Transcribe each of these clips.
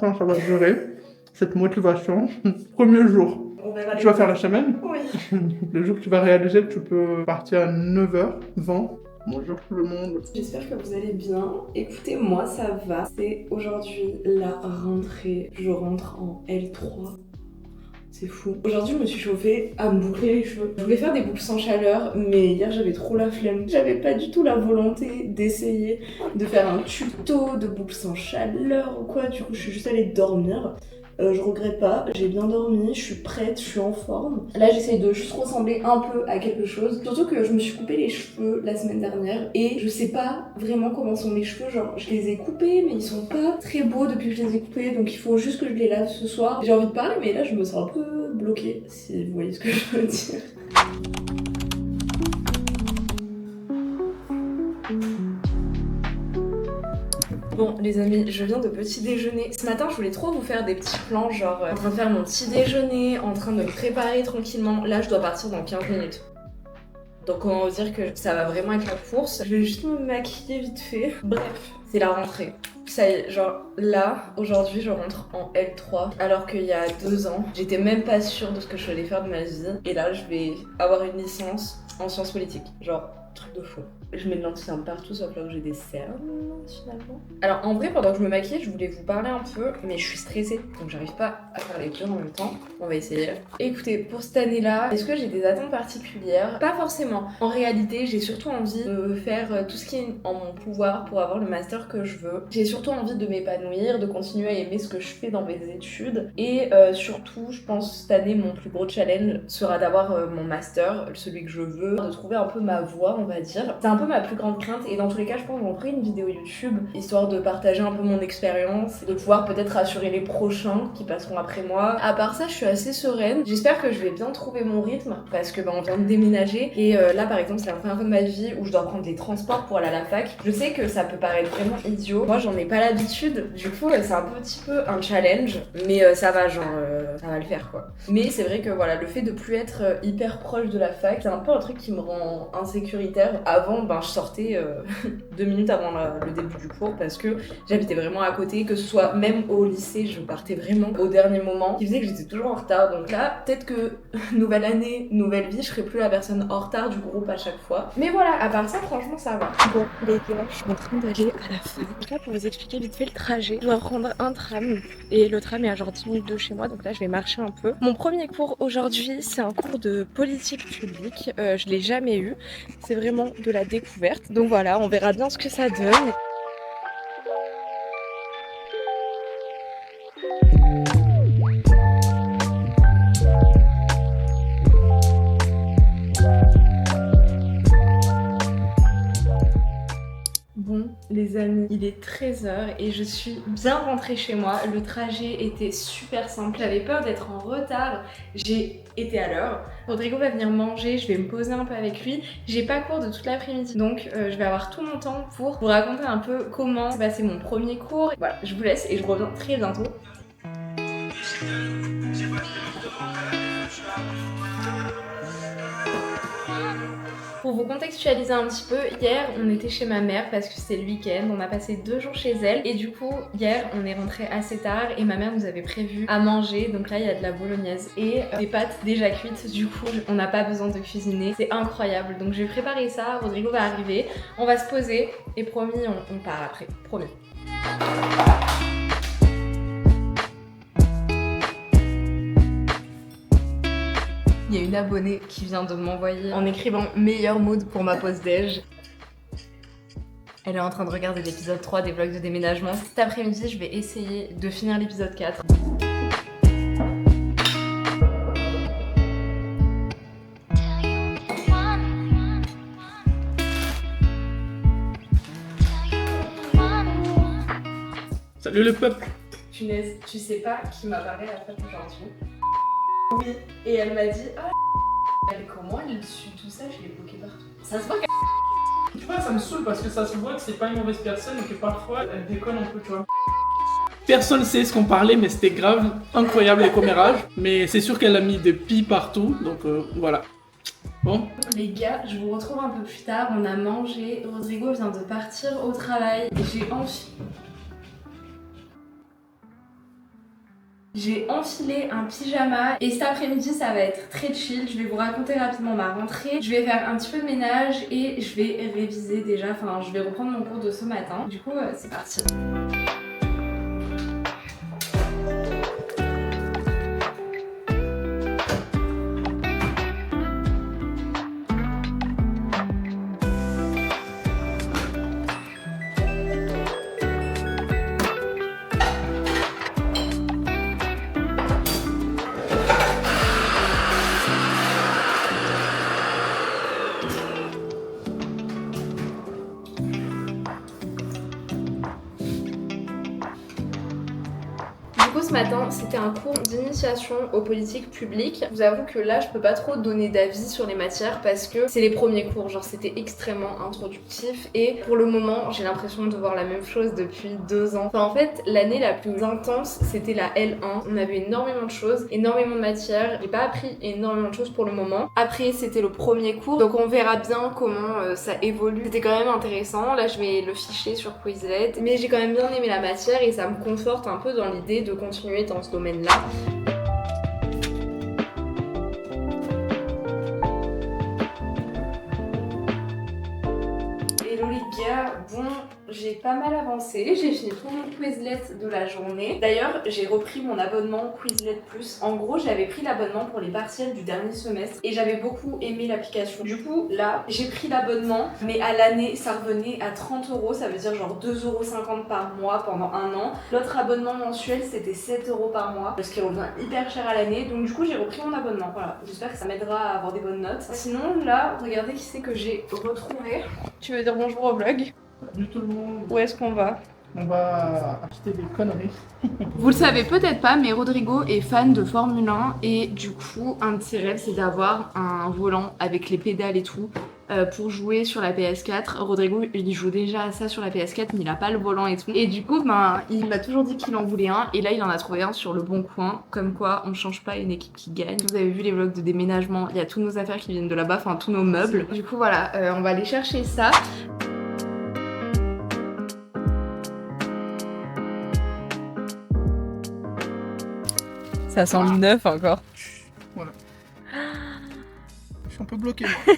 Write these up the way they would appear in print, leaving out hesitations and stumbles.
quand ça va durer, cette motivation. Premier jour, On verra tu vas faire la semaine. Oui. Le jour que tu vas réaliser que tu peux partir à 9h20. Bonjour tout le monde. J'espère que vous allez bien. Écoutez, moi ça va. C'est aujourd'hui la rentrée. Je rentre en L3. C'est fou. Aujourd'hui, je me suis chauffée à me boucler les cheveux. Je voulais faire des boucles sans chaleur, mais hier j'avais trop la flemme. J'avais pas du tout la volonté d'essayer de faire un tuto de boucles sans chaleur ou quoi. Du coup, je suis juste allée dormir. Je regrette pas, j'ai bien dormi, je suis prête, je suis en forme. Là, j'essaye de juste ressembler un peu à quelque chose. Surtout que je me suis coupé les cheveux la semaine dernière et je sais pas vraiment comment sont mes cheveux. Genre, je les ai coupés, mais ils sont pas très beaux depuis que je les ai coupés, donc il faut juste que je les lave ce soir. J'ai envie de parler, mais là, je me sens un peu bloquée, si vous voyez ce que je veux dire. Bon les amis, je viens de petit déjeuner. Ce matin je voulais trop vous faire des petits plans, genre en train de faire mon petit déjeuner, en train de me préparer tranquillement. Là je dois partir dans 15 minutes. Donc on va dire que ça va vraiment être la course. Je vais juste me maquiller vite fait. Bref, c'est la rentrée. Ça y est, genre là, aujourd'hui je rentre en L3 alors qu'il y a 2 ans, j'étais même pas sûre de ce que je allais faire de ma vie. Et là je vais avoir une licence en sciences politiques. Genre, truc de fou. Je mets de l'anti-cerne partout sauf là où j'ai des cernes finalement. Alors en vrai pendant que je me maquillais je voulais vous parler un peu mais je suis stressée donc j'arrive pas à faire les deux en même temps. On va essayer. Écoutez, pour cette année là, est-ce que j'ai des attentes particulières? Pas forcément. En réalité j'ai surtout envie de faire tout ce qui est en mon pouvoir pour avoir le master que je veux. J'ai surtout envie de m'épanouir, de continuer à aimer ce que je fais dans mes études et surtout je pense cette année mon plus gros challenge sera d'avoir mon master, celui que je veux, de trouver un peu ma voie on va dire. C'est un peu ma plus grande crainte et dans tous les cas je pense que je vais faire une vidéo YouTube histoire de partager un peu mon expérience, de pouvoir peut-être rassurer les prochains qui passeront après moi. À part ça je suis assez sereine, j'espère que je vais bien trouver mon rythme parce que on vient de déménager et là par exemple c'est la première fois de ma vie où je dois prendre des transports pour aller à la fac. Je sais que ça peut paraître vraiment idiot, moi j'en ai pas l'habitude, du coup c'est un petit peu un challenge mais ça va genre ça va le faire quoi. Mais c'est vrai que voilà le fait de plus être hyper proche de la fac c'est un peu un truc qui me rend insécuritaire. Avant je sortais 2 minutes avant le début du cours parce que j'habitais vraiment à côté, que ce soit même au lycée je partais vraiment au dernier moment, qui faisait que j'étais toujours en retard. Donc là peut-être que nouvelle année, nouvelle vie, je serai plus la personne en retard du groupe à chaque fois. Mais voilà, à part ça franchement ça va. Bon les gars, je suis en train d'aller à la fac. Donc là pour vous expliquer vite fait le trajet, je dois prendre un tram et le tram est à genre 10 minutes de chez moi donc là je vais marcher un peu. Mon premier cours aujourd'hui c'est un cours de politique publique, je l'ai jamais eu, c'est vraiment de la découverte. Donc voilà, on verra bien ce que ça donne. Bon les amis, il est 13h et je suis bien rentrée chez moi. Le trajet était super simple, j'avais peur d'être en retard, j'ai été à l'heure. Rodrigo va venir manger, je vais me poser un peu avec lui. J'ai pas cours de toute l'après-midi donc je vais avoir tout mon temps pour vous raconter un peu comment s'est passé mon premier cours. Voilà, je vous laisse et je reviens très bientôt. Pour vous contextualiser un petit peu, hier on était chez ma mère parce que c'était le week-end, on a passé 2 jours chez elle et du coup hier on est rentré assez tard et ma mère nous avait prévu à manger, donc là il y a de la bolognaise et des pâtes déjà cuites, du coup on n'a pas besoin de cuisiner, c'est incroyable. Donc je vais préparer ça, Rodrigo va arriver, on va se poser et promis on part après, promis. Il y a une abonnée qui vient de m'envoyer en écrivant meilleur mood pour ma pause déj. Elle est en train de regarder l'épisode 3 des vlogs de déménagement. Cet après-midi, je vais essayer de finir l'épisode 4. Salut le peuple. Punaise, tu sais pas qui m'a parlé à la fête aujourd'hui? Oui, et elle m'a dit ah comment elle suit tout ça, je l'ai bloqué partout. Ça se voit qu'elle... Tu vois, ça me saoule parce que ça se voit que c'est pas une mauvaise personne et que parfois elle déconne un peu, tu vois. Personne sait ce qu'on parlait, mais c'était grave, incroyable les commérages. Mais c'est sûr qu'elle a mis des pis partout, donc voilà. Bon. Les gars, je vous retrouve un peu plus tard, on a mangé, Rodrigo vient de partir au travail et j'ai envie... J'ai enfilé un pyjama et cet après-midi ça va être très chill. Je vais vous raconter rapidement ma rentrée. Je vais faire un petit peu de ménage et je vais réviser déjà. Enfin, je vais reprendre mon cours de ce matin. Du coup, c'est parti. Du coup ce matin c'était un cours d'initiation aux politiques publiques. Je vous avoue que là je peux pas trop donner d'avis sur les matières parce que c'est les premiers cours, genre c'était extrêmement introductif et pour le moment j'ai l'impression de voir la même chose depuis 2 ans. Enfin en fait l'année la plus intense c'était la L1, on avait énormément de choses, énormément de matières, j'ai pas appris énormément de choses pour le moment. Après c'était le premier cours donc on verra bien comment ça évolue. C'était quand même intéressant, là je vais le ficher sur Quizlet mais j'ai quand même bien aimé la matière et ça me conforte un peu dans l'idée de continuer dans ce domaine-là. Hello les gars, bon j'ai pas mal avancé, j'ai fini tout mon Quizlet de la journée. D'ailleurs j'ai repris mon abonnement Quizlet Plus. En gros j'avais pris l'abonnement pour les partiels du dernier semestre et j'avais beaucoup aimé l'application. Du coup là j'ai pris l'abonnement mais à l'année ça revenait à 30 €, ça veut dire genre 2,50 € par mois pendant 1 an. L'autre abonnement mensuel c'était 7 € par mois, ce qui revient hyper cher à l'année. Donc du coup j'ai repris mon abonnement, voilà. J'espère que ça m'aidera à avoir des bonnes notes. Sinon là, regardez qui c'est que j'ai retrouvé. Tu veux dire bonjour au vlog? Du tout le monde. Où est-ce qu'on va? On va acheter des conneries. Vous le savez peut-être pas, mais Rodrigo est fan de Formule 1 et du coup, un de ses rêves c'est d'avoir un volant avec les pédales et tout pour jouer sur la PS4. Rodrigo il joue déjà à ça sur la PS4 mais il a pas le volant et tout. Et du coup, ben, il m'a toujours dit qu'il en voulait un et là il en a trouvé un sur le bon coin. Comme quoi, on change pas une équipe qui gagne. Vous avez vu les vlogs de déménagement, il y a toutes nos affaires qui viennent de là-bas, enfin tous nos meubles. Du coup voilà, on va aller chercher ça. Ça sent le neuf encore. Voilà. Je suis un peu bloqué moi.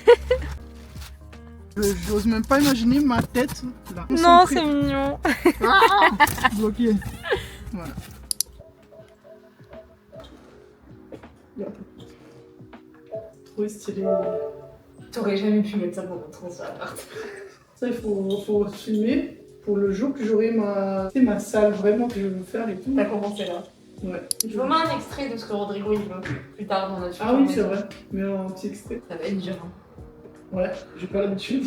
J'ose même pas imaginer ma tête là. Non, c'est mignon. Ah, bloqué. Voilà. Trop stylé. T'aurais jamais pu mettre ça pour rentrer sur l'appart. Ça il faut filmer pour le jour que j'aurai ma salle vraiment que je veux faire et tout. T'as commencé là. Ouais. Je vous mets un extrait de ce que Rodrigo il veut plus tard dans notre Ah oui c'est vrai, mais un petit extrait. Ça va être dur. Ouais, j'ai pas l'habitude.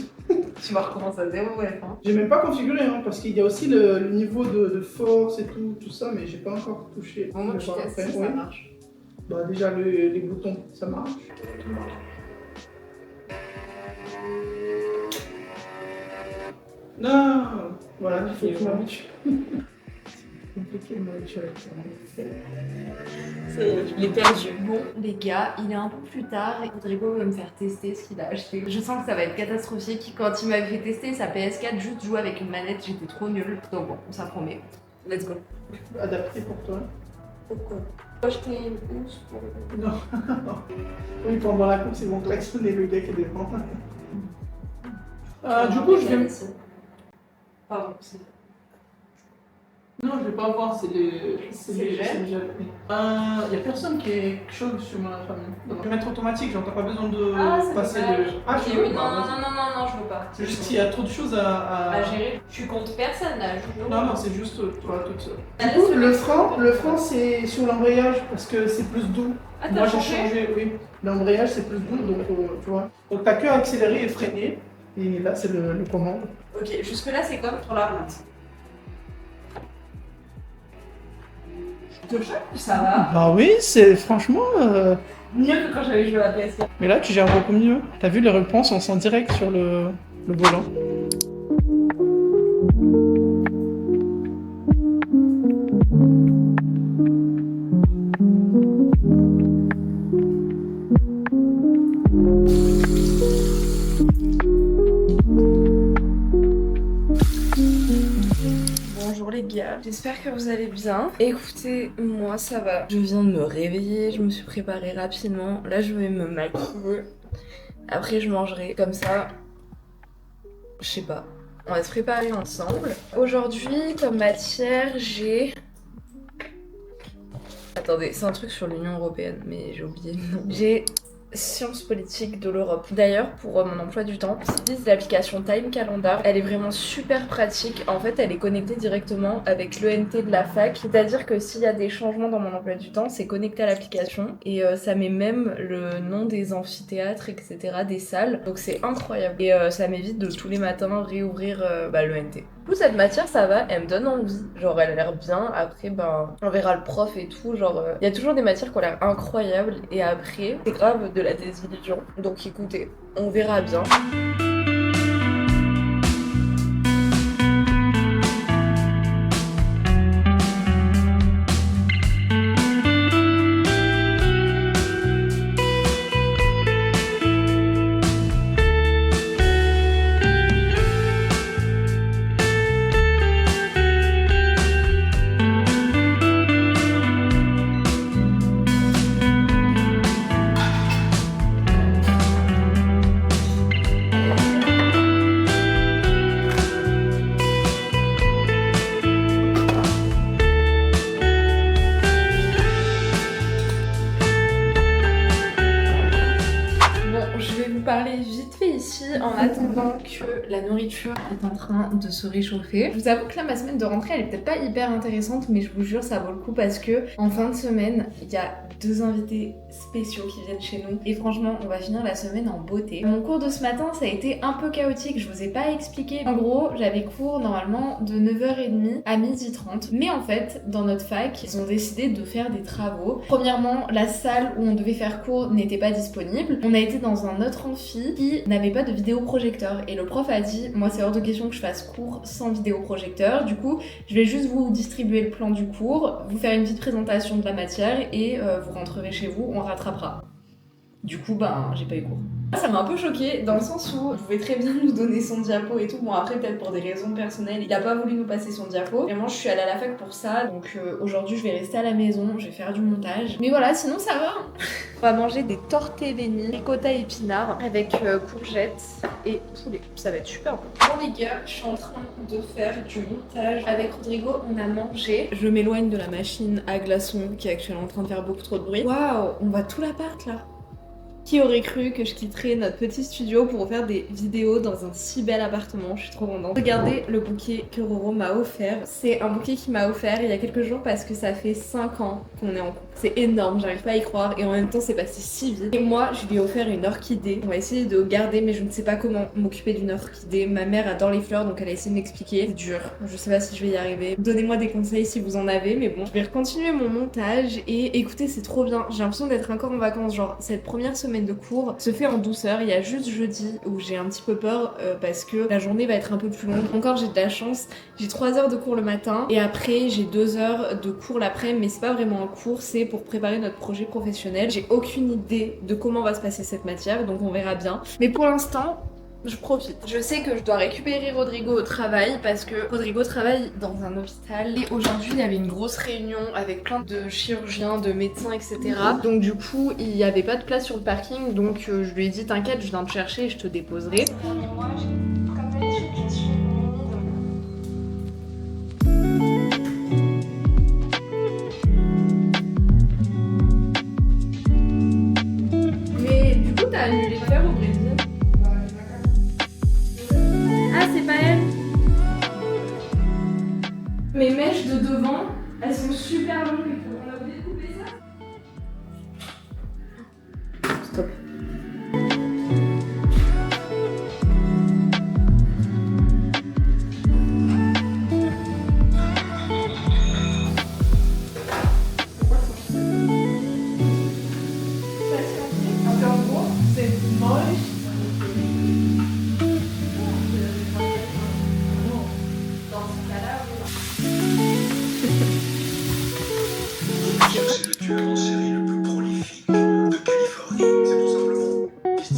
Tu vas recommencer à zéro, ouais. Hein. J'ai même pas configuré hein, parce qu'il y a aussi le niveau de force et tout ça, mais j'ai pas encore touché. Bon, moi tu testes si ça marche. Bah déjà les boutons ça marche. Non, voilà, il faut que je m'habitue. C'est compliqué de m'habituer avec ça. Je l'ai perdu. Bon, les gars, il est un peu plus tard et Rodrigo va me faire tester ce qu'il a acheté. Je sens que ça va être catastrophique. Quand il m'avait fait tester sa PS4, juste jouer avec une manette, j'étais trop nulle. Donc bon, ça promet. Let's go. Adapté pour toi. Pourquoi? Acheter une housse pour... Non. Oui, pendant la course, ils vont klaxonner le gars qui est devant. Du coup, je vais... Pardon, c'est... Non, je vais pas voir, c'est les gels. Y a personne qui est chaud sur ma famille. Donc, je vais mettre automatique, genre t'as pas besoin de passer le. Ah, je veux oui, non, je veux pas. C'est juste qu'il y a trop de choses à gérer. Tu comptes personne là, Non, c'est juste toi toute seule. Du coup, le frein c'est sur l'embrayage parce que c'est plus doux. Ah, moi j'ai changé, oui. L'embrayage c'est plus doux, donc tu vois. Donc t'as que accélérer et freiner. Et là c'est le commande. Ok, jusque là c'est comme pour la route. Ça va. Bah oui, c'est franchement... Mieux que quand j'avais joué à la PS4. Mais là, tu gères beaucoup mieux. T'as vu les réponses, on sent direct sur le volant. Bonjour les gars, j'espère que vous allez bien. Écoutez, moi ça va. Je viens de me réveiller, je me suis préparée rapidement. Là je vais me maquiller. Après je mangerai comme ça. Je sais pas. On va se préparer ensemble. Aujourd'hui, comme matière, j'ai... Attendez, c'est un truc sur l'Union Européenne, mais j'ai oublié le nom. J'ai sciences politiques de l'Europe. D'ailleurs, pour mon emploi du temps, j'utilise l'application Time Calendar. Elle est vraiment super pratique. En fait, elle est connectée directement avec l'ENT de la fac. C'est-à-dire que s'il y a des changements dans mon emploi du temps, c'est connecté à l'application. Et ça met même le nom des amphithéâtres, etc., des salles. Donc c'est incroyable. Et ça m'évite de tous les matins réouvrir l'ENT. Du coup, cette matière, ça va, elle me donne envie. Genre, elle a l'air bien. Après, on verra le prof et tout. Genre, il y a toujours des matières qui ont l'air incroyables. Et après, c'est grave de la désillusion. Donc, écoutez, on verra bien. Parler vite fait ici en attendant que la nourriture est en train de se réchauffer. Je vous avoue que là ma semaine de rentrée elle est peut-être pas hyper intéressante mais je vous jure ça vaut le coup parce que en fin de semaine il y a 2 invités spéciaux qui viennent chez nous et franchement on va finir la semaine en beauté. Mon cours de ce matin ça a été un peu chaotique, je vous ai pas expliqué. En gros j'avais cours normalement de 9h30 à 12h30 mais en fait dans notre fac ils ont décidé de faire des travaux. Premièrement la salle où on devait faire cours n'était pas disponible. On a été dans un autre qui n'avait pas de vidéoprojecteur et le prof a dit moi c'est hors de question que je fasse cours sans vidéoprojecteur, du coup je vais juste vous distribuer le plan du cours, vous faire une petite présentation de la matière et vous rentrerez chez vous, on rattrapera. Du coup j'ai pas eu cours. Ça m'a un peu choquée dans le sens où il pouvait très bien nous donner son diapo et tout. Bon après peut-être pour des raisons personnelles, il a pas voulu nous passer son diapo. Vraiment je suis allée à la fac pour ça, donc aujourd'hui je vais rester à la maison, je vais faire du montage. Mais voilà, sinon ça va. On va manger des tortellini, ricotta épinards avec courgettes et poulet. Ça va être super bon. Bon les gars, je suis en train de faire du montage. Avec Rodrigo, on a mangé. Je m'éloigne de la machine à glaçons qui est actuellement en train de faire beaucoup trop de bruit. Waouh, on voit tout l'appart là. Qui aurait cru que je quitterais notre petit studio pour faire des vidéos dans un si bel appartement? Je suis trop contente. Regardez le bouquet que Roro m'a offert. C'est un bouquet qu'il m'a offert il y a quelques jours parce que ça fait 5 ans qu'on est en couple. C'est énorme, j'arrive pas à y croire et en même temps c'est passé si vite. Et moi je lui ai offert une orchidée. On va essayer de garder mais je ne sais pas comment m'occuper d'une orchidée. Ma mère adore les fleurs donc elle a essayé de m'expliquer. C'est dur, je sais pas si je vais y arriver. Donnez-moi des conseils si vous en avez mais bon. Je vais continuer mon montage et écoutez c'est trop bien. J'ai l'impression d'être encore en vacances. Genre cette première semaine de cours se fait en douceur. Il y a juste jeudi où j'ai un petit peu peur parce que la journée va être un peu plus longue. Encore j'ai de la chance, j'ai 3 heures de cours le matin et après j'ai 2 heures de cours l'après-midi mais c'est pas vraiment un cours, c'est pour préparer notre projet professionnel. J'ai aucune idée de comment va se passer cette matière donc on verra bien. Mais pour l'instant je profite. Je sais que je dois récupérer Rodrigo au travail parce que Rodrigo travaille dans un hôpital et aujourd'hui il y avait une grosse réunion avec plein de chirurgiens, de médecins, etc. Donc du coup il n'y avait pas de place sur le parking donc je lui ai dit t'inquiète je viens te chercher et je te déposerai. Mais du coup t'as annulé le faire au Brésil? C'est pas elle. Mes mèches de devant, elles sont super longues. On a oublié de couper ça. Stop. Parce qu'en gros, c'est moche. C'est le tueur en série le plus prolifique de Californie. C'est tout simplement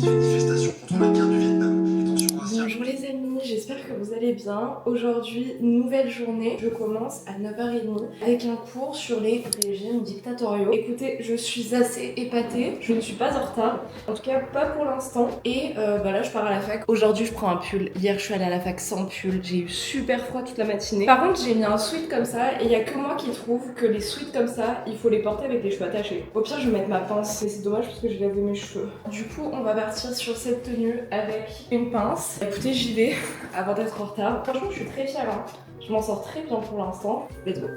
une manifestation contre la guerre du Vietnam. Les tensions raciales. Bonjour les amis, j'espère que vous allez bien. matin. Aujourd'hui, nouvelle journée. Je commence à 9h30 avec un cours sur les régimes dictatoriaux. Écoutez, je suis assez épatée. Je ne suis pas en retard. En tout cas, pas pour l'instant. Et là, je pars à la fac. Aujourd'hui, je prends un pull. Hier, je suis allée à la fac sans pull. J'ai eu super froid toute la matinée. Par contre, j'ai mis un sweat comme ça et il y a que moi qui trouve que les sweats comme ça, il faut les porter avec les cheveux attachés. Au pire, je vais mettre ma pince. Mais c'est dommage parce que j'ai lavé mes cheveux. Du coup, on va partir sur cette tenue avec une pince. Écoutez, j'y vais avant d'être en retard. Franchement, je suis très fière. Hein. Je m'en sors très bien pour l'instant. Let's go.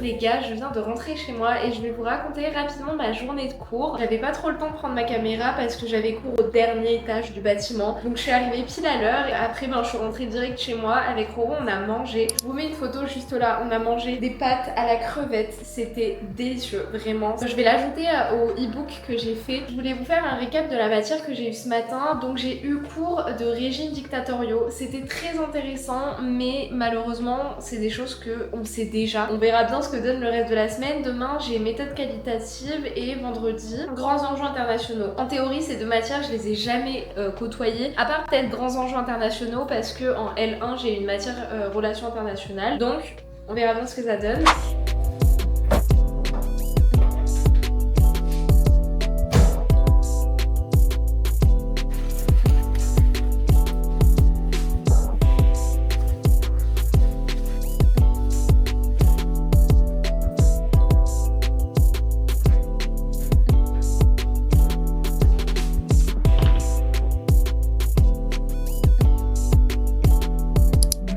Les gars, je viens de rentrer chez moi et je vais vous raconter rapidement ma journée de cours. J'avais pas trop le temps de prendre ma caméra parce que j'avais cours au dernier étage du bâtiment. Donc je suis arrivée pile à l'heure et après je suis rentrée direct chez moi. Avec Roro, on a mangé. Je vous mets une photo juste là. On a mangé des pâtes à la crevette. C'était délicieux, vraiment. Je vais l'ajouter au e-book que j'ai fait. Je voulais vous faire un récap de la matière que j'ai eu ce matin. Donc j'ai eu cours de régimes dictatoriaux. C'était très intéressant, mais malheureusement, c'est des choses qu'on sait déjà. On verra bien ce que donne le reste de la semaine. Demain, j'ai méthode qualitative et vendredi, grands enjeux internationaux. En théorie, ces deux matières, je les ai jamais côtoyées, à part peut-être grands enjeux internationaux parce que en L1, j'ai une matière relations internationales. Donc, on verra bien ce que ça donne.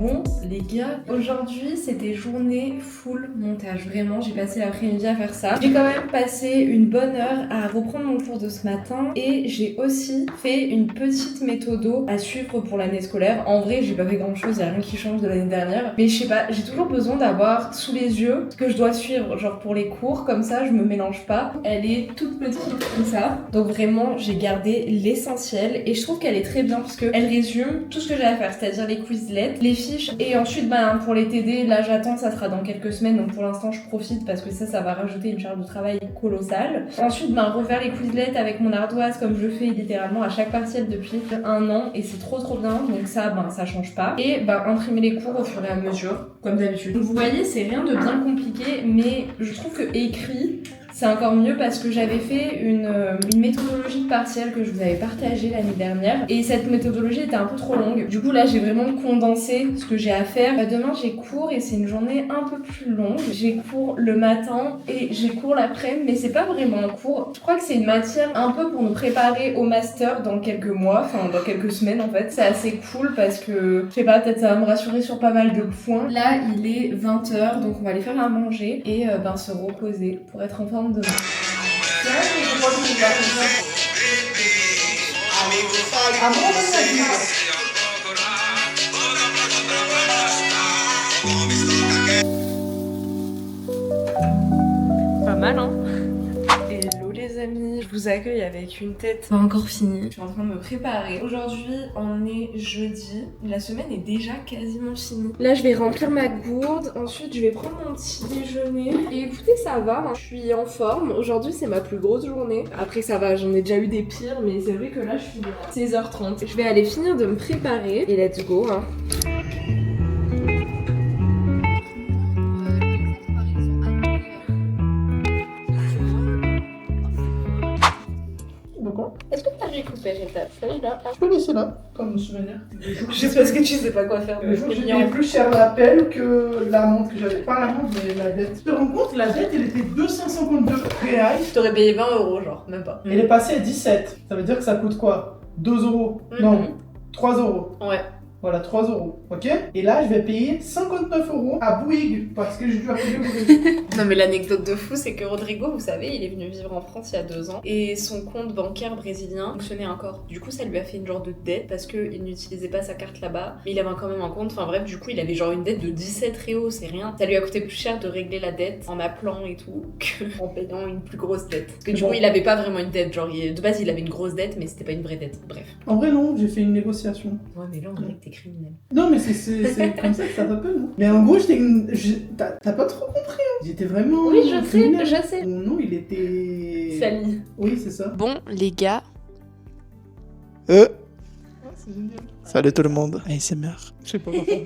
Bon les gars, aujourd'hui c'était journée full montage, vraiment j'ai passé l'après-midi à faire ça. J'ai quand même passé une bonne heure à reprendre mon cours de ce matin et j'ai aussi fait une petite méthodo à suivre pour l'année scolaire. En vrai j'ai pas fait grand chose, y'a rien qui change de l'année dernière, mais je sais pas, j'ai toujours besoin d'avoir sous les yeux ce que je dois suivre, genre pour les cours, comme ça je me mélange pas. Elle est toute petite comme ça, donc vraiment j'ai gardé l'essentiel et je trouve qu'elle est très bien parce qu'elle résume tout ce que j'ai à faire, c'est-à-dire les Quizlets, les fiches et ensuite pour les TD, là j'attends, ça sera dans quelques semaines, donc pour l'instant je profite parce que ça va rajouter une charge de travail colossale. Ensuite refaire les Quizlets avec mon ardoise comme je le fais littéralement à chaque partielle depuis 1 an et c'est trop bien, donc ça change pas. Et imprimer les cours au fur et à mesure, comme d'habitude. Donc vous voyez, c'est rien de bien compliqué, mais je trouve que écrit, c'est encore mieux parce que j'avais fait une méthodologie de partielle que je vous avais partagée l'année dernière et cette méthodologie était un peu trop longue. Du coup là j'ai vraiment condensé ce que j'ai à faire. Demain j'ai cours et c'est une journée un peu plus longue. J'ai cours le matin et j'ai cours l'après-midi, mais c'est pas vraiment un cours. Je crois que c'est une matière un peu pour nous préparer au master dans quelques mois, enfin dans quelques semaines en fait. C'est assez cool parce que je sais pas, peut-être ça va me rassurer sur pas mal de points. Là il est 20h donc on va aller faire à manger et se reposer pour être en forme demain. Pas mal hein. Hello les amis, je vous accueille avec une tête pas encore finie. Je suis en train de me préparer. Aujourd'hui on est jeudi, la semaine est déjà quasiment finie. Là je vais remplir ma gourde, ensuite je vais prendre mon petit déjeuner. Et écoutez ça va, hein. Je suis en forme. Aujourd'hui c'est ma plus grosse journée. Après ça va, j'en ai déjà eu des pires, mais c'est vrai que là je suis à 16h30. Je vais aller finir de me préparer et let's go hein. Est-ce que t'as récupéré ta feuille là? Je peux laisser là, comme souvenir. Juste parce que tu sais pas quoi faire. Le jour où j'ai payé plus cher l'appel que la montre que j'avais. Pas la montre, mais la dette. Tu te rends compte, la dette elle était 252 reais. T'aurais payé 20 €, genre, même pas. Elle est passée à 17. Ça veut dire que ça coûte quoi? 2 €. Non, 3 €. Ouais. Voilà, 3 €, ok? Et là, je vais payer 59 € à Bouygues, parce que j'ai dû appeler Bouygues. Non mais l'anecdote de fou, c'est que Rodrigo, vous savez, il est venu vivre en France il y a 2 ans, et son compte bancaire brésilien fonctionnait encore. Du coup, ça lui a fait une genre de dette, parce qu'il n'utilisait pas sa carte là-bas, mais il avait quand même un compte, enfin bref, du coup, il avait genre une dette de 17 €, c'est rien. Ça lui a coûté plus cher de régler la dette en appelant et tout, qu'en payant une plus grosse dette. Parce que du coup, il avait pas vraiment une dette, genre, de base, il avait une grosse dette, mais c'était pas une vraie dette, bref. En vrai, non, j'ai fait une négociation. Ouais, mais là, on dirait que t'es t'es criminel. Non, mais c'est comme ça que ça s'appelle, non? Mais en gros, t'as pas trop compris, hein. J'étais vraiment... Oui, je criminel. sais, je sais. Mon nom, il était... Sally. Oui, c'est ça. Bon, les gars. C'est génial. Salut tout le monde. ASMR. Je sais pas quoi faire.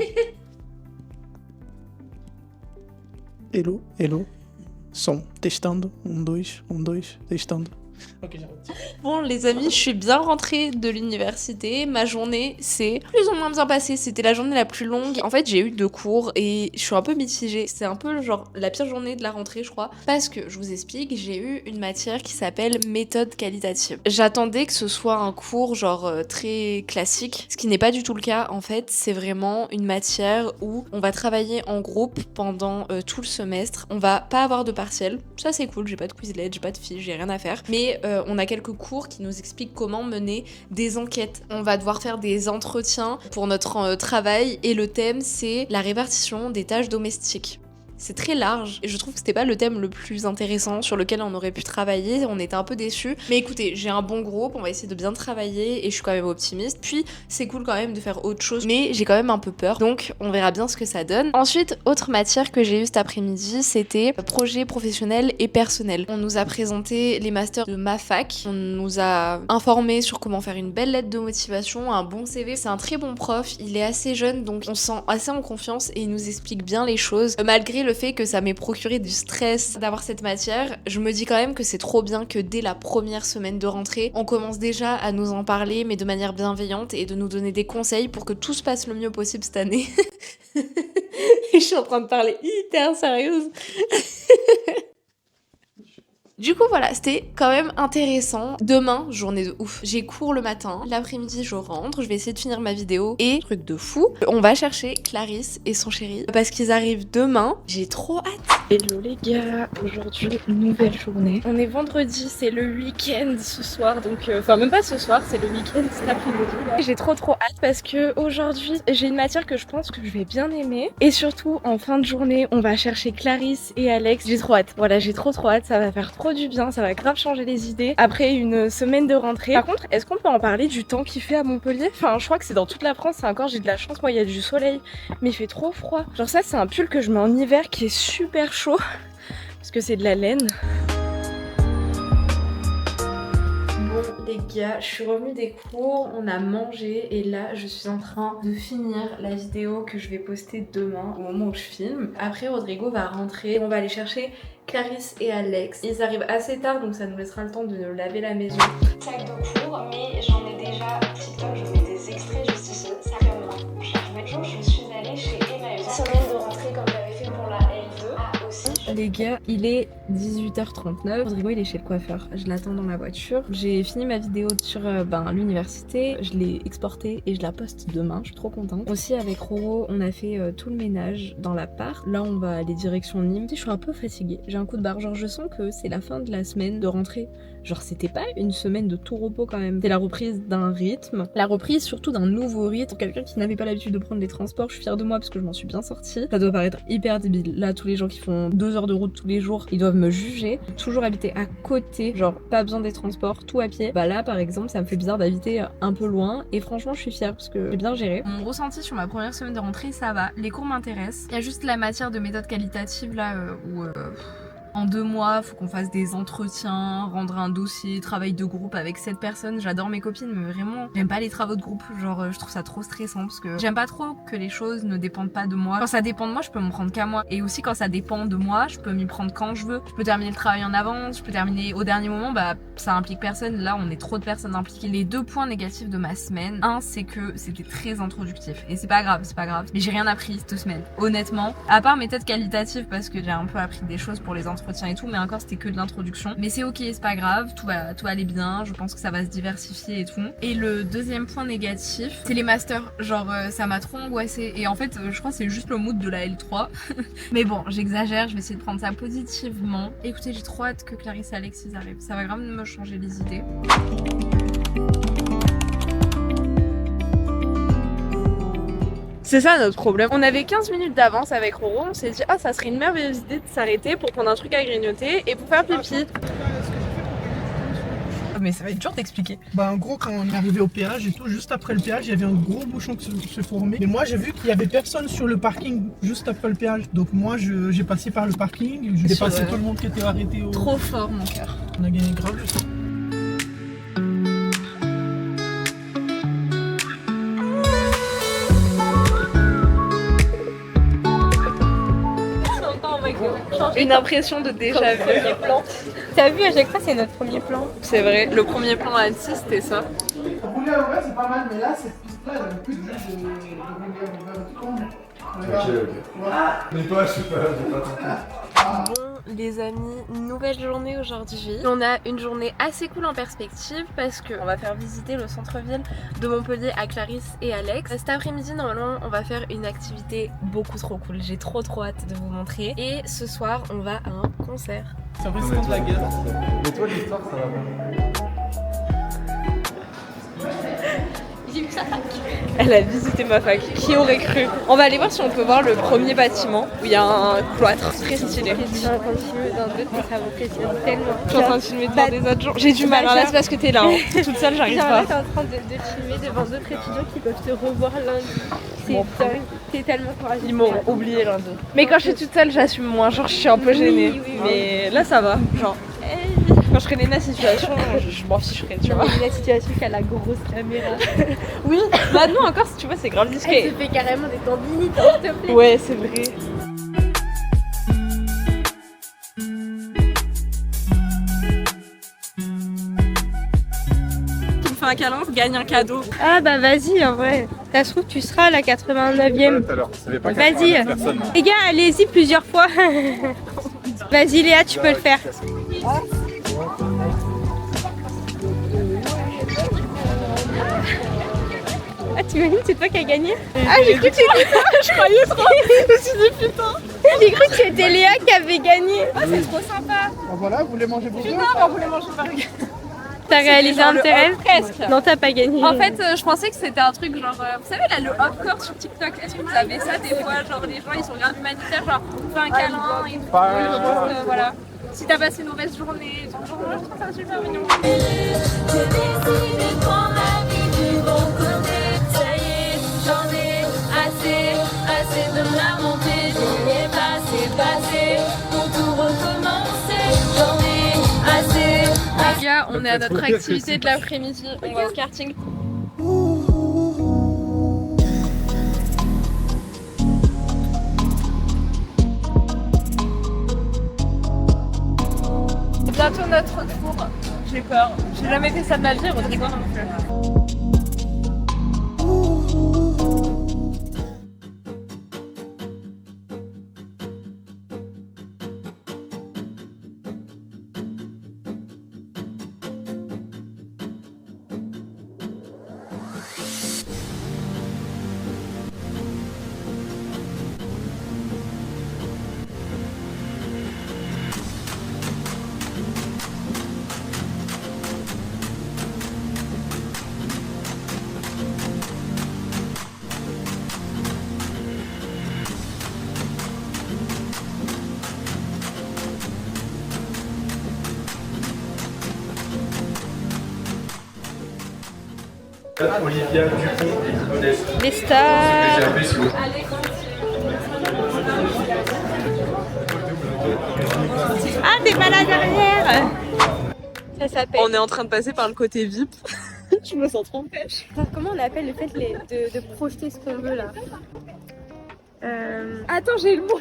Hello, hello. Som, testando. 1, 2, 1, 2, testando. Ok, j'arrête. Bon, les amis, je suis bien rentrée de l'université. Ma journée s'est plus ou moins bien passée. C'était la journée la plus longue. En fait, j'ai eu 2 cours et je suis un peu mitigée. C'est un peu genre la pire journée de la rentrée, je crois. Parce que, je vous explique, j'ai eu une matière qui s'appelle méthode qualitative. J'attendais que ce soit un cours genre très classique, ce qui n'est pas du tout le cas. En fait, c'est vraiment une matière où on va travailler en groupe pendant tout le semestre. On va pas avoir de partiel. Ça, c'est cool. J'ai pas de Quizlet, j'ai pas de fiches, j'ai rien à faire. Mais on a quelques cours qui nous expliquent comment mener des enquêtes. On va devoir faire des entretiens pour notre travail et le thème c'est la répartition des tâches domestiques. C'est très large et je trouve que c'était pas le thème le plus intéressant sur lequel on aurait pu travailler, on était un peu déçus. Mais écoutez, j'ai un bon groupe, on va essayer de bien travailler et je suis quand même optimiste. Puis c'est cool quand même de faire autre chose, mais j'ai quand même un peu peur, donc on verra bien ce que ça donne. Ensuite, autre matière que j'ai eue cet après-midi, c'était projet professionnel et personnel. On nous a présenté les masters de ma fac, on nous a informé sur comment faire une belle lettre de motivation, un bon CV. C'est un très bon prof, il est assez jeune, donc on se sent assez en confiance et il nous explique bien les choses. Malgré le fait que ça m'ait procuré du stress d'avoir cette matière, je me dis quand même que c'est trop bien que dès la première semaine de rentrée, on commence déjà à nous en parler, mais de manière bienveillante et de nous donner des conseils pour que tout se passe le mieux possible cette année. Je suis en train de parler hyper sérieuse. Du coup voilà, c'était quand même intéressant. Demain, journée de ouf. J'ai cours le matin, l'après-midi je rentre, je vais essayer de finir ma vidéo et truc de fou, on va chercher Clarisse et son chéri parce qu'ils arrivent demain. J'ai trop hâte. Hello les gars, aujourd'hui nouvelle journée. On est vendredi, c'est le week-end ce soir, donc enfin même pas ce soir, c'est le week-end cet après-midi. J'ai trop hâte parce que aujourd'hui j'ai une matière que je pense que je vais bien aimer et surtout en fin de journée on va chercher Clarisse et Alex. J'ai trop hâte. Voilà, j'ai trop hâte, ça va faire trop du bien, ça va grave changer les idées après une semaine de rentrée. Par contre, est-ce qu'on peut en parler du temps qu'il fait à Montpellier? Enfin, je crois que c'est dans toute la France, c'est encore j'ai de la chance, moi il y a du soleil, mais il fait trop froid. Genre ça c'est un pull que je mets en hiver qui est super chaud parce que c'est de la laine. Bon les gars, je suis revenue des cours, on a mangé et là je suis en train de finir la vidéo que je vais poster demain au moment où je filme. Après Rodrigo va rentrer, on va aller chercher Clarisse et Alex. Ils arrivent assez tard donc ça nous laissera le temps de laver la maison. Sac de cours, mais j'en ai déjà TikTok, je mets des extraits juste ici, ça fait moi. Un jour je suis allée chez Emmaüs. Semaine de rentrée comme j'avais fait pour la L2. Ah aussi. Les gars, il est 18h39. Rodrigo il est chez le coiffeur. Je l'attends dans ma voiture. J'ai fini ma vidéo sur l'université. Je l'ai exportée et je la poste demain. Je suis trop contente. Aussi avec Roro, on a fait tout le ménage dans l'appart. Là on va aller direction Nîmes. Je suis un peu fatiguée. J'ai un coup de barre. Genre je sens que c'est la fin de la semaine de rentrée. Genre c'était pas une semaine de tout repos quand même. C'est la reprise d'un rythme. La reprise surtout d'un nouveau rythme. Pour quelqu'un qui n'avait pas l'habitude de prendre les transports, je suis fière de moi parce que je m'en suis bien sortie. Ça doit paraître hyper débile. Là tous les gens qui font 2 heures de route tous les jours, ils doivent me juger. J'ai toujours habité à côté, genre pas besoin des transports, tout à pied. Bah là par exemple ça me fait bizarre d'habiter un peu loin et franchement je suis fière parce que j'ai bien géré. Mon ressenti sur ma première semaine de rentrée ça va, les cours m'intéressent. Il y a juste la matière de méthode qualitative là où en 2 mois, faut qu'on fasse des entretiens, rendre un dossier, travail de groupe avec 7 personnes. J'adore mes copines, mais vraiment, j'aime pas les travaux de groupe. Genre, je trouve ça trop stressant parce que j'aime pas trop que les choses ne dépendent pas de moi. Quand ça dépend de moi, je peux m'en prendre qu'à moi. Et aussi, quand ça dépend de moi, je peux m'y prendre quand je veux. Je peux terminer le travail en avance, je peux terminer au dernier moment. Bah, ça implique personne. Là, on est trop de personnes impliquées. Les 2 points négatifs de ma semaine, un, c'est que c'était très introductif. Et c'est pas grave, c'est pas grave. Mais j'ai rien appris cette semaine. Honnêtement, à part méthode qualitative parce que j'ai un peu appris des choses pour les entretiens et tout, mais encore c'était que de l'introduction. Mais c'est ok, c'est pas grave, tout va aller bien, je pense que ça va se diversifier et tout. Et le deuxième point négatif, c'est les masters. Genre ça m'a trop angoissée et en fait je crois que c'est juste le mood de la L3. Mais bon, j'exagère, je vais essayer de prendre ça positivement. Écoutez, j'ai trop hâte que Clarisse et Alex ils arrivent, ça va grave me changer les idées. C'est ça notre problème. On avait 15 minutes d'avance avec Roro, on s'est dit ah ça serait une merveilleuse idée de s'arrêter pour prendre un truc à grignoter et pour faire pipi. mais ça va être dur d'expliquer. Bah en gros quand on est arrivé au péage et tout, juste après le péage, il y avait un gros bouchon qui se formait. Et moi j'ai vu qu'il y avait personne sur le parking juste après le péage. Donc moi j'ai passé par le parking, j'ai dépassé tout le monde qui était arrêté au... Trop fort mon cœur. On a gagné grave. Une impression de déjà vu. T'as vu, à chaque fois, c'est notre premier plan. C'est vrai, le premier plan à Annecy, c'était ça. Rouler à l'envers c'est pas mal, mais là cette piste là elle avait plus de jeu de rouler à l'envers et tout. Ok. Mais toi, je sais pas, j'ai pas tenté. Bon, les amis, nouvelle journée aujourd'hui. On a une journée assez cool en perspective parce qu'on va faire visiter le centre-ville de Montpellier à Clarisse et Alex. Cet après-midi, normalement, on va faire une activité beaucoup trop cool. J'ai trop hâte de vous montrer. Et ce soir, on va à un concert. C'est un peu de la guerre. Mais toi, l'histoire, ça va pas. Elle a visité ma fac, qui aurait cru? On va aller voir si on peut voir le premier bâtiment où il y a un cloître très stylé. Je suis en train de filmer dans d'autres, mais ça m'impressionne tellement. Je suis en train de filmer devant des autres gens. J'ai du mal, hein, là c'est parce que t'es là, hein. Toute seule j'arrive Genre pas. là, t'es en train de filmer devant d'autres étudiants qui peuvent te revoir lundi. C'est dingue, t'es tellement courageux. Ils m'ont oublié lundi. Mais quand je suis toute seule, j'assume moins, genre je suis un peu gênée. Oui. Mais là ça va, genre. Quand je connais la situation, je m'en ficherai, tu vois. La situation qui a la grosse caméra. Oui, bah non encore si tu vois c'est grave Elle discret. se fait carrément des tendinites, s'il te plaît. Ouais c'est vrai. Tu me fais un câlin, je gagne un cadeau. Ah bah vas-y en vrai. Ça se trouve tu seras à la 89e. Tout à l'heure, ça avait pas Vas-y. 89 personnes. Les gars, allez-y plusieurs fois. Vas-y Léa, tu peux le faire. Ah t'imagines, c'est toi qui as gagné? Ah j'ai cru que c'était toi. Je croyais trop. Je me suis dit putain. J'ai cru que c'était Léa qui avait gagné. Ah c'est trop sympa. Bon voilà, vous voulez manger pour deux? Putain mais on voulait manger par T'as réalisé un de tes rêves? presque. Non t'as pas gagné. En fait, je pensais que c'était un truc genre, vous savez là, le hop-core sur TikTok, est-ce que vous avez ça des fois, genre les gens ils sont grave humanitaires, genre on fait un câlin et tout, voilà. Si t'as passé une mauvaise journée, genre, moi je trouve ça super mignon. Les gars, on est à notre activité de l'après-midi, on va au karting. Bientôt notre retour. J'ai peur. J'ai jamais fait ça de ma vie, Rodrigo non plus. Olivia Dupont et Modeste. Les stars. J'ai appelé si vous. Ah t'es pas là derrière. Ça s'appelle. On est en train de passer par le côté VIP. Je me sens trop pêche. Comment on appelle le fait de projeter ce qu'on veut là? Attends, j'ai le mot.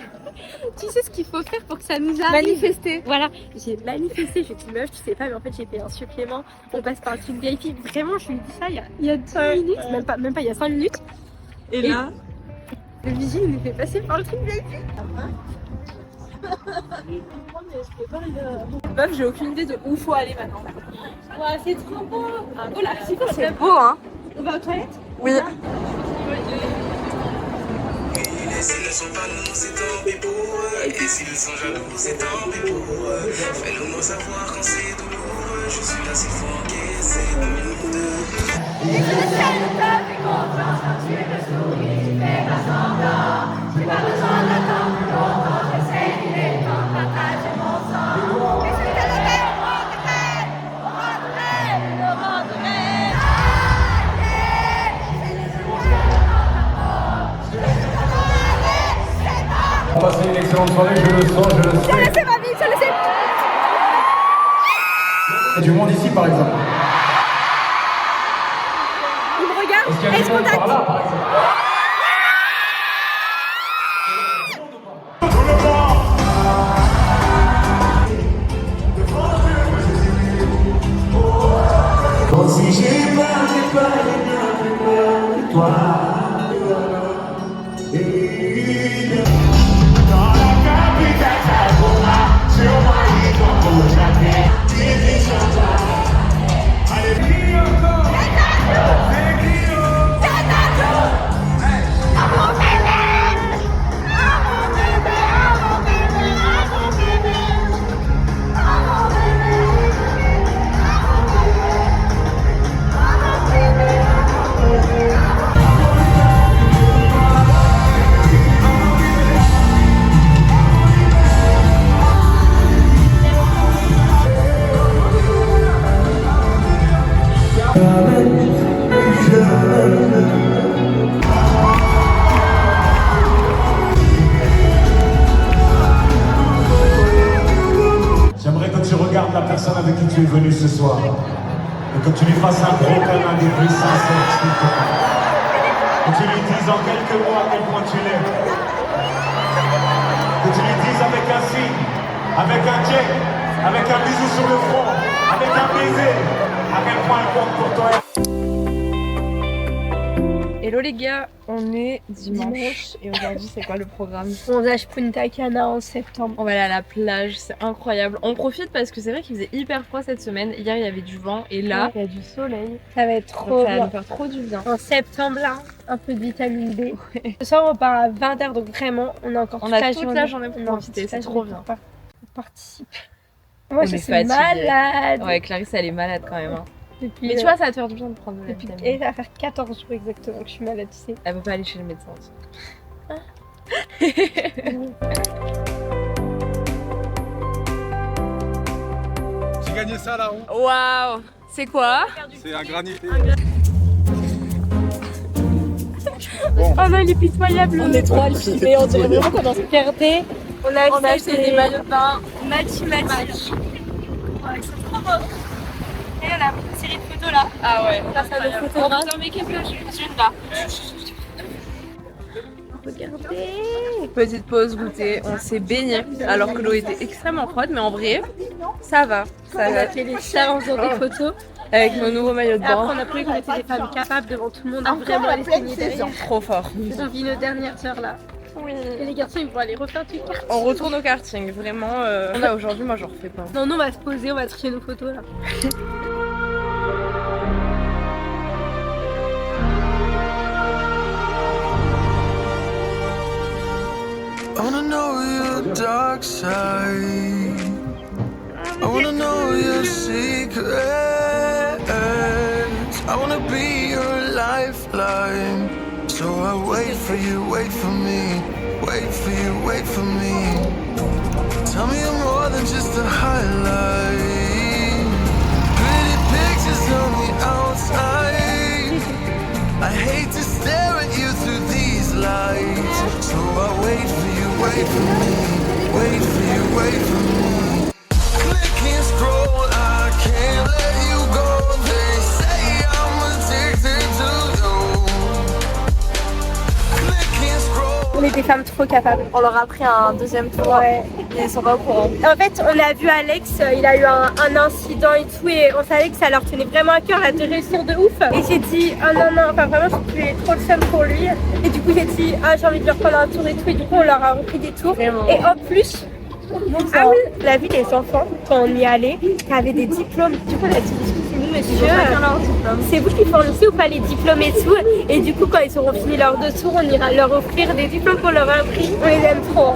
Tu sais ce qu'il faut faire pour que ça nous arrive? Manifester. Voilà, j'ai manifesté, j'ai dit meuf, tu sais pas, mais en fait j'ai payé un supplément, on passe par le truc VIP. Vraiment, je lui ai dit ça il y a 10 minutes, même pas, il y a 5 minutes. Et là, le vigile nous fait passer par le truc VIP. meuf, j'ai aucune idée de où faut aller maintenant. Ouais, c'est trop beau. Oh là, c'est beau, hein. On va aux toilettes? Oui. Et s'ils ne sont pas nous, c'est tant pis pour eux. Et s'ils sont jaloux, c'est tant pis pour eux. Fais-le moi savoir quand c'est douloureux. Je suis là s'il faut encaisser 2 minutes de... excellente soirée, je le sens, je le sais. Je le sais, ma vie, je le sais. Il y a du monde ici, par exemple. Il me regarde. Est-ce qu'il y a Et du je monde contacte. par là, par exemple? Si j'ai pas rien que toi. Dans la capitale, ça voit, sur moi, ils ont beau jamais. T'es sympa. Allez, crie encore. C'est qui, oh? C'est Nacho. À mon bébé. À mon bébé, à mon bébé, à mon bébé. À mon bébé. J'aimerais que tu regardes la personne avec qui tu es venu ce soir et que tu lui fasses un gros câlin des plus sincères, s'il te plaît. Que tu lui dises en quelques mots à quel point tu l'aimes. Que tu lui dises avec un signe, avec un check, avec un bisou sur le front, avec un baiser, à quel point elle compte pour toi. Hello les gars, on est dimanche et aujourd'hui c'est quoi le programme? On lâche Punta Cana en septembre. On va aller à la plage, c'est incroyable. On profite parce que c'est vrai qu'il faisait hyper froid cette semaine. Hier il y avait du vent et là il y a du soleil. Ça va être trop Donc, ça va bien. nous faire trop du bien. En septembre là, un peu de vitamine D. Ce soir on part à 20h donc vraiment on a encore On toute a la toute journée. la journée pour On a profiter, toute la c'est trop journée bien. pour participer. Moi On je est suis fatiguée. malade. Ouais, Clarisse elle est malade quand même. Hein. Depuis, Mais tu vois, ça va te faire du bien de prendre de la depuis... vitamine. Et ça va faire 14 jours exactement que je suis malade, tu sais. Elle peut pas aller chez le médecin aussi. J'ai gagné ça là-haut. Waouh! C'est quoi? C'est un granit. Oh non, il est pitoyable. On est trop alpinés, on dirait vraiment qu'on a regardé. On a acheté des maillots de bain. Match. Ouais, c'est trop beau. Et on a pris une série de photos là. Ah ouais. Grâce à nos photographes. Dans mes quelques-unes là. Regardez. Petite pause goûter, on s'est baigné alors que l'eau était extrêmement froide, mais en vrai, ça va. Ça On va. a fait les stars en faisant des photos. Avec nos nouveaux maillots de Et après, bain. on a prouvé qu'on était des femmes capables devant tout le monde à vraiment aller se baigner derrière. Trop fort. On vit nos dernières heures là. Oui. Et les garçons, ils vont aller refaire du karting. On retourne au karting, vraiment. Là aujourd'hui, moi, j'en refais pas. Non, nous, on va se poser, on va trier nos photos là. I wanna know your dark side. I wanna know your secrets. I wanna be your lifeline. So I wait for you, wait for me. Wait for you, wait for me. Tell me you're more than just a highlight. Pretty pictures on the outside. I hate to stare at you through these lights. So I wait for you, wait for me. Wait for you, wait for me. Click and scroll, I can't let you go. They say I'm addicted to you. Click and scroll. On est des femmes trop capables. On leur a pris un deuxième tour. Ouais. Ils sont pas au courant. En fait, on a vu Alex, il a eu un incident et tout, et on savait que ça leur tenait vraiment à cœur là, de réussir de ouf. Et j'ai dit, oh non, non, enfin vraiment, j'ai trop le seum pour lui. Et du coup, j'ai dit, ah, j'ai envie de leur prendre un tour et tout, et du coup, on leur a repris des tours. Vraiment. Et en plus, on a vu les enfants, quand on y allait, qui avaient des diplômes. Du coup, on a dit, excusez-nous, monsieur, c'est vous qui fournissez ou pas les diplômes et tout. Et du coup, quand ils auront fini leurs 2 tours, on ira leur offrir des diplômes qu'on leur a appris. On les aime trop.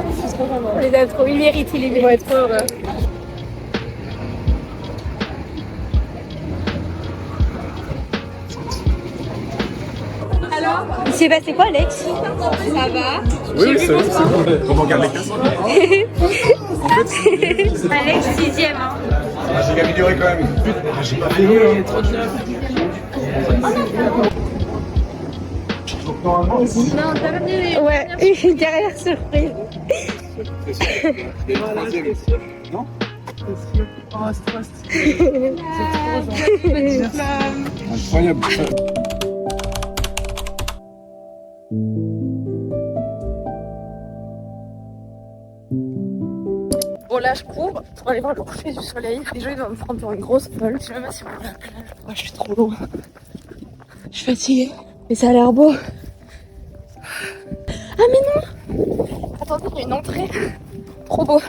On les aime trop. Ils méritent, ils vont être trop heureux. Il s'est passé quoi, Alex? Ça va? Oui, c'est bon. On regarde les casques. En fait, Alex, 6ème. Hein. j'ai amélioré quand même. Ah, j'ai pas fait mieux. Ouais, une dernière surprise. C'est sûr. Et le troisième. Non? C'est sûr. Oh, c'est trop stylé. C'est trop gentil. Incroyable. Bon là je cours pour aller voir le coucher du soleil. Déjà il va me prendre pour une grosse folle. Je sais même pas si on va à la plage. Moi je suis trop loin. Je suis fatiguée. Mais ça a l'air beau. Ah mais non! Attendez, il y a une entrée. Trop beau.